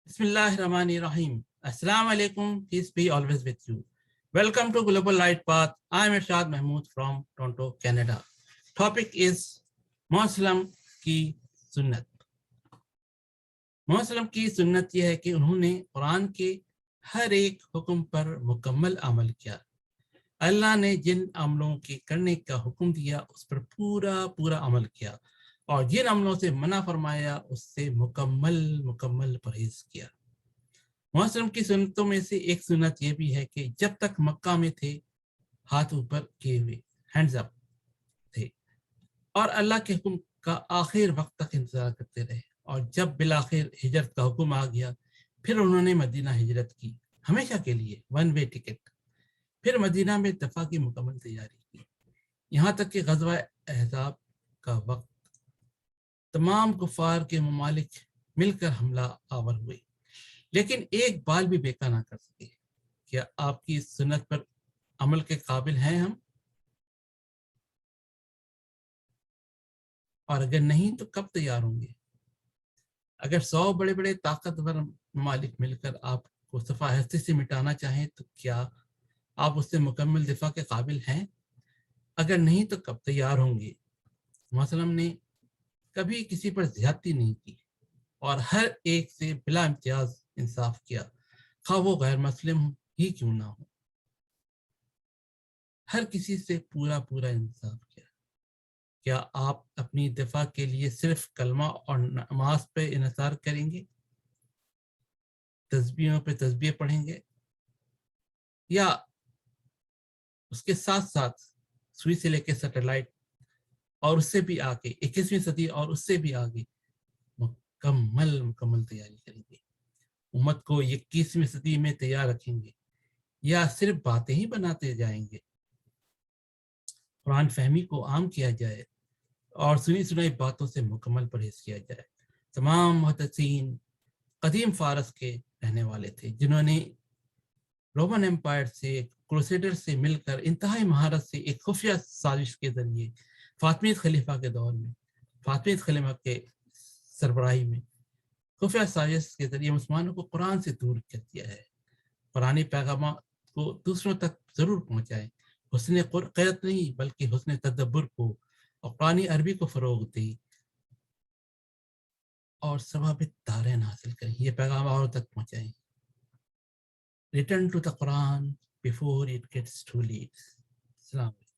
Bismillahirrahmanirrahim. Assalamu alaikum. Peace be always with you. Welcome to Global Light Path. I am Irshad Mahmood from Toronto, Canada. Topic is Muslim की सुन्नत. मुस्लिम की सुन्नत यह है कि उन्होंने कुरान के हर एक हुक्म पर मुकम्मल अमल किया. अल्लाह ने जिन अमलों के करने का हुक्म दिया उस पर पूरा अमल किया और जिन अमलों से मना फरमाया उससे मुकम्मल परहेज किया. मुस्लिम की सुन्नतों में से एक सुन्नत ये भी है कि जब तक मक्का में थे हाथ ऊपर किए हुए, हैंड्स अप थे, और अल्लाह के हुक्म का आखिर वक्त तक इंतजार करते रहे. और जब बिलाखिर हिजरत का हुक्म आ गया फिर उन्होंने मदीना हिजरत की, हमेशा के लिए, वन वे टिकट. फिर मदीना में दफा की मुकम्मल तैयारी की, यहाँ तक कि गज़वा अहज़ाब का वक्त तमाम कुफार के ममालिक मिलकर हमला आवर हुए, लेकिन एक बाल भी बेका ना कर सके. क्या आपकी इस सुन्नत पर अमल के काबिल हैं हम? और अगर नहीं तो कब तैयार होंगे? अगर 100 बड़े बड़े ताकतवर ममालिक मिलकर आपको सफ़ा हस्ती से मिटाना चाहें तो क्या आप उससे मुकम्मल दिफा के काबिल हैं? अगर नहीं तो कब तैयार होंगे? मुस्लिम ने कभी किसी पर ज्यादती नहीं की और हर एक से बिला इम्तियाज इंसाफ किया, खा वो गैर मुस्लिम ही क्यों ना हो. हर किसी से पूरा इंसाफ किया. क्या आप अपनी दिफा के लिए सिर्फ कलमा और नमाज पे इन्हिसार करेंगे, तस्बीहों पे तस्बीह पढ़ेंगे, या उसके साथ साथ सुई से लेकर सैटेलाइट और उससे भी आगे 21वीं सदी और उससे भी आगे मुकम्मल तैयारी करेंगे? उम्मत को 21वीं सदी में तैयार रखेंगे या सिर्फ बातें ही बनाते जाएंगे? कुरान फहमी को आम किया जाए और सुनी सुनाई बातों से मुकम्मल परहेज किया जाए. तमाम मुहद्दिसीन कदीम फारस के रहने वाले थे जिन्होंने रोमन एम्पायर से, क्रूसेडर से मिलकर इंतहाई महारत से एक खुफिया साजिश के जरिए फातिमीद खलीफा के दौर में, फातिमीद खलीफा के सरबराही में खुफिया साजिश के जरिए मुसलमानों को कुरान से दूर कर दिया है. कुरानी पैगाम को दूसरों तक जरूर पहुंचाएं. हुस्न क़िरात नहीं बल्कि हुस्न तदब्बुर को और कुरानी अरबी को फरोग दी और सवाबित दारैन हासिल करें. ये पैगाम और तक पहुंचाएं. Return to the Quran before it gets too late. Assalamu alaikum.